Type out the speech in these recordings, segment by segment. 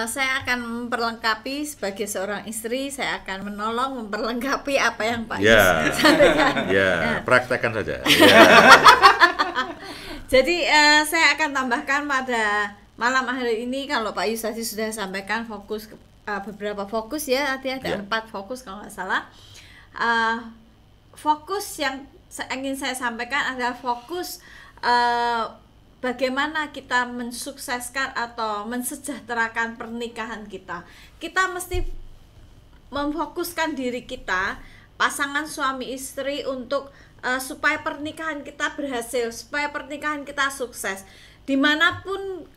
Saya akan memperlengkapi sebagai seorang istri, saya akan menolong memperlengkapi apa yang Pak Yus sampaikan. Praktekkan saja. Jadi saya akan tambahkan pada malam hari ini, kalau Pak Yus tadi sudah sampaikan fokus beberapa fokus ya, ada 4 fokus kalau nggak salah. Fokus yang ingin saya sampaikan adalah fokus bagaimana kita mensukseskan atau mensejahterakan pernikahan kita. Kita mesti memfokuskan diri kita, pasangan suami istri, untuk supaya pernikahan kita berhasil, supaya pernikahan kita sukses. Dimanapun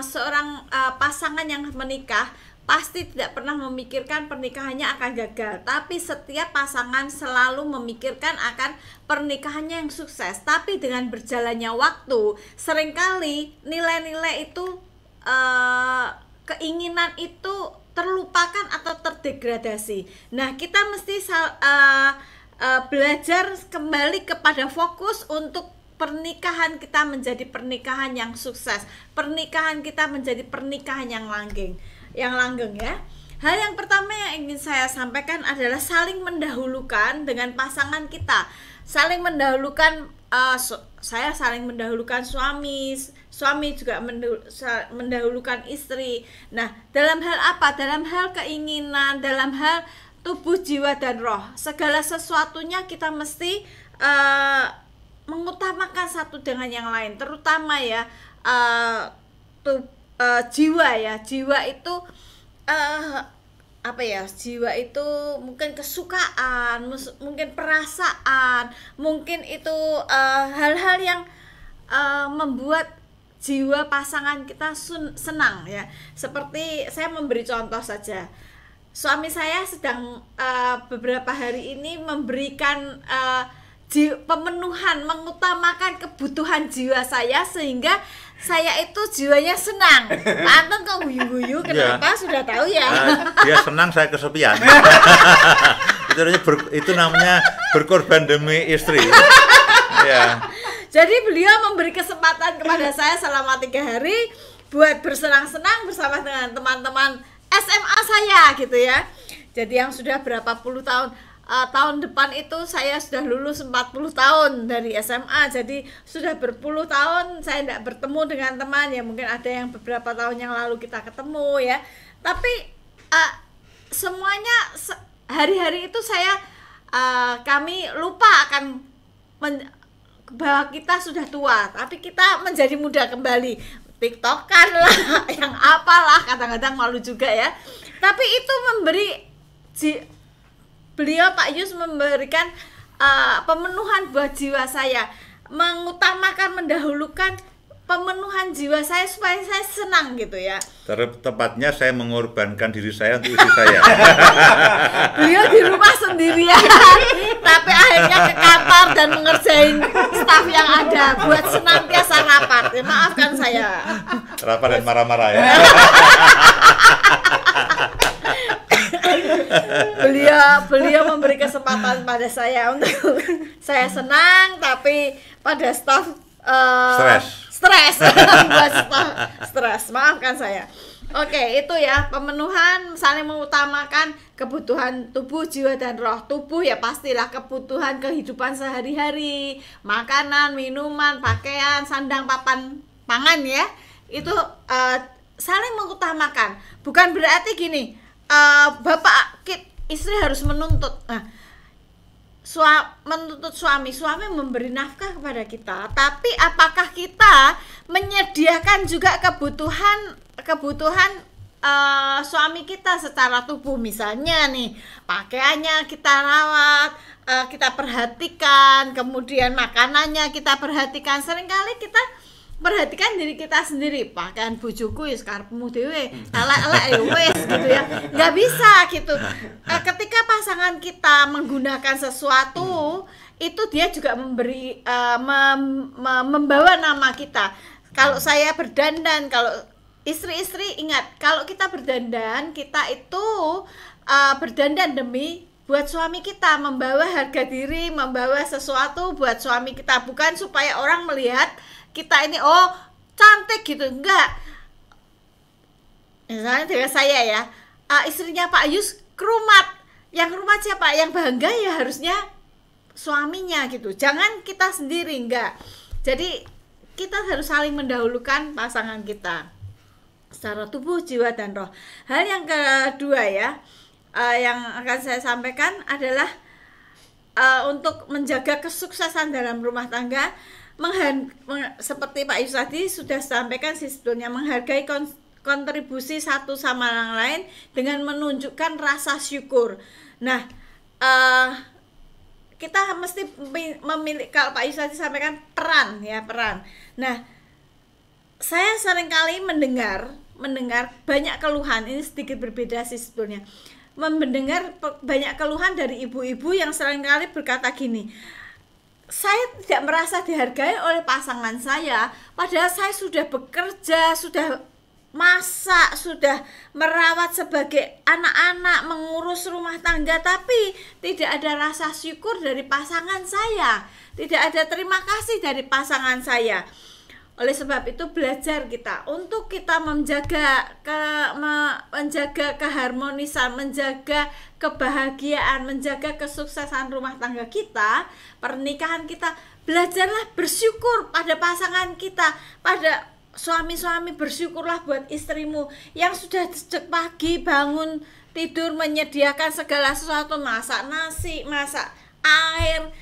seorang pasangan yang menikah pasti tidak pernah memikirkan pernikahannya akan gagal, tapi setiap pasangan selalu memikirkan akan pernikahannya yang sukses. Tapi dengan berjalannya waktu, seringkali nilai-nilai itu, keinginan itu terlupakan atau terdegradasi. Nah, kita mesti belajar kembali kepada fokus untuk pernikahan kita menjadi pernikahan yang sukses, pernikahan kita menjadi pernikahan yang langgeng ya. Hal yang pertama yang ingin saya sampaikan adalah saling mendahulukan dengan pasangan kita. Saling mendahulukan, saya saling mendahulukan suami juga mendahulukan istri. Nah, dalam hal apa? Dalam hal keinginan, dalam hal tubuh, jiwa, dan roh. Segala sesuatunya kita mesti mengutamakan satu dengan yang lain, terutama ya jiwa ya. Jiwa itu jiwa itu mungkin kesukaan, mungkin perasaan, mungkin itu hal-hal yang membuat jiwa pasangan kita senang ya. Seperti saya memberi contoh saja, suami saya sedang beberapa hari ini memberikan pemenuhan, mengutamakan kebutuhan jiwa saya, sehingga saya itu jiwanya senang. Pak Anton kok guyu-guyu, kenapa? Sudah tahu ya. Dia senang, saya kesepian. Itu namanya berkorban demi istri. Ya. Jadi beliau memberi kesempatan kepada saya selama 3 hari buat bersenang-senang bersama dengan teman-teman SMA saya gitu ya. Jadi yang sudah berapa puluh tahun, tahun depan itu saya sudah lulus 40 tahun dari SMA. Jadi sudah berpuluh tahun saya tidak bertemu dengan teman ya. Mungkin ada yang beberapa tahun yang lalu kita ketemu ya. Tapi semuanya hari-hari itu kami lupa akan bahwa kita sudah tua, tapi kita menjadi muda kembali. TikTokan lah, yang apalah, kadang-kadang malu juga ya. Tapi itu beliau Pak Yus memberikan pemenuhan buat jiwa saya, mengutamakan, mendahulukan pemenuhan jiwa saya supaya saya senang gitu ya. Tepatnya saya mengorbankan diri saya untuk istri saya. Beliau di rumah sendirian, tapi akhirnya ke kantor dan mengerjain staf yang ada buat senantiasa rapat. Ya, maafkan saya. Rapat dan marah-marah ya. Beliau memberi kesempatan pada saya untuk saya senang, tapi pada staf stres buat stres, maafkan saya. Oke, itu ya, pemenuhan, saling mengutamakan kebutuhan tubuh, jiwa, dan roh. Tubuh ya pastilah kebutuhan kehidupan sehari-hari, makanan, minuman, pakaian, sandang, papan, pangan ya. Itu saling mengutamakan. Bukan berarti gini, istri harus menuntut. Menuntut suami memberi nafkah kepada kita, tapi apakah kita menyediakan juga kebutuhan suami kita secara tubuh? Misalnya nih, pakaiannya kita rawat, kita perhatikan, kemudian makanannya kita perhatikan. Seringkali kita perhatikan diri kita sendiri, pakaian bojoku ya karepmu dhewe, elek-elek wis gitu ya. Nggak bisa gitu. Ketika pasangan kita menggunakan sesuatu, itu dia juga memberi membawa nama kita. Kalau saya berdandan, kalau istri-istri ingat, kalau kita berdandan, kita itu berdandan demi buat suami kita, membawa harga diri, membawa sesuatu buat suami kita, bukan supaya orang melihat kita ini cantik gitu, enggak Misalnya dengan saya ya, istrinya Pak Yus kerumat. Yang kerumat siapa? Yang bangga ya harusnya suaminya gitu. Jangan kita sendiri, enggak. Jadi kita harus saling mendahulukan pasangan kita secara tubuh, jiwa, dan roh. Hal yang kedua ya, yang akan saya sampaikan adalah untuk menjaga kesuksesan dalam rumah tangga, seperti Pak Yus tadi sudah sampaikan sih, sebetulnya menghargai kontribusi satu sama yang lain dengan menunjukkan rasa syukur. Nah, kita mesti memiliki, kalau Pak Yus tadi sampaikan peran. Nah, saya seringkali mendengar banyak keluhan, ini sedikit berbeda sih sebetulnya. Mendengar banyak keluhan dari ibu-ibu yang seringkali berkata gini, saya tidak merasa dihargai oleh pasangan saya, padahal saya sudah bekerja, sudah masak, sudah merawat sebagai anak-anak, mengurus rumah tangga, tapi tidak ada rasa syukur dari pasangan saya, tidak ada terima kasih dari pasangan saya. Oleh sebab itu belajar kita untuk kita menjaga keharmonisan, menjaga kebahagiaan, menjaga kesuksesan rumah tangga kita, pernikahan kita. Belajarlah bersyukur pada pasangan kita, pada suami-suami, bersyukurlah buat istrimu yang sudah sejak pagi bangun tidur menyediakan segala sesuatu, masak nasi, masak air,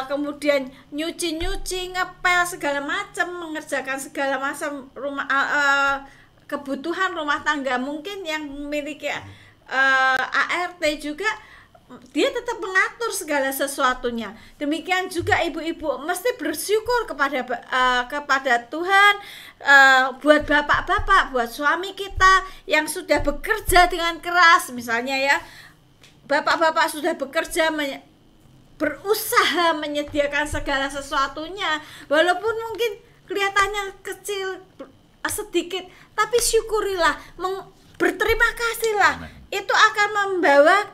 kemudian nyuci-nyuci, ngepel segala macam, mengerjakan segala macam kebutuhan rumah tangga. Mungkin yang memiliki ART juga dia tetap mengatur segala sesuatunya. Demikian juga ibu-ibu mesti bersyukur kepada Tuhan, buat bapak-bapak, buat suami kita yang sudah bekerja dengan keras. Misalnya ya, bapak-bapak sudah bekerja, berusaha menyediakan segala sesuatunya, walaupun mungkin kelihatannya kecil, sedikit, tapi syukurilah, berterima kasihlah. Itu akan membawa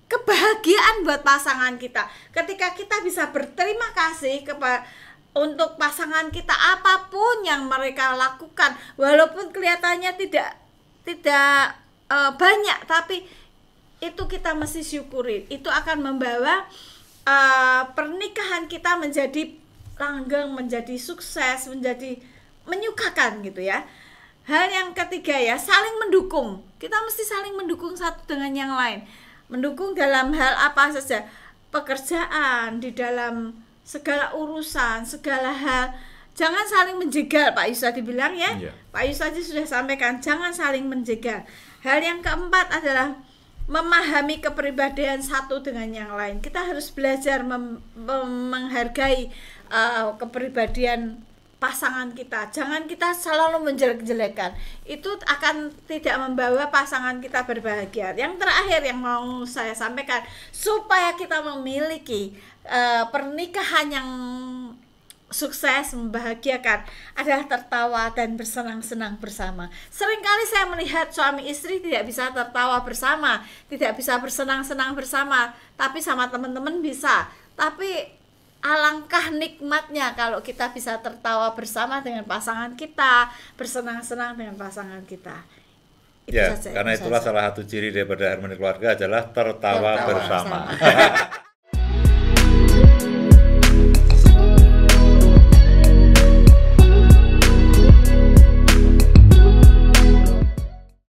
kebahagiaan buat pasangan kita. Ketika kita bisa berterima kasih untuk pasangan kita, apapun yang mereka lakukan, walaupun kelihatannya tidak banyak, tapi itu kita mesti syukuri. Itu akan membawa pernikahan kita menjadi langgeng, menjadi sukses, menjadi menyukakan gitu ya. Hal yang ketiga ya, saling mendukung. Kita mesti saling mendukung satu dengan yang lain. Mendukung dalam hal apa saja, pekerjaan, di dalam segala urusan, segala hal. Jangan saling menjegal, Pak Yus tadi bilang ya. Pak Yus tadi sudah sampaikan, jangan saling menjegal. Hal yang keempat adalah memahami kepribadian satu dengan yang lain. Kita harus belajar menghargai kepribadian pasangan kita. Jangan kita selalu menjelek-jelekan. Itu akan tidak membawa pasangan kita berbahagia. Yang terakhir yang mau saya sampaikan, supaya kita memiliki pernikahan yang sukses, membahagiakan, adalah tertawa dan bersenang-senang bersama. Seringkali saya melihat suami istri tidak bisa tertawa bersama, tidak bisa bersenang-senang bersama, tapi sama teman-teman bisa. Tapi alangkah nikmatnya kalau kita bisa tertawa bersama dengan pasangan kita, bersenang-senang dengan pasangan kita. Itu saja, karena itulah salah satu ciri daripada harmoni keluarga adalah tertawa bersama.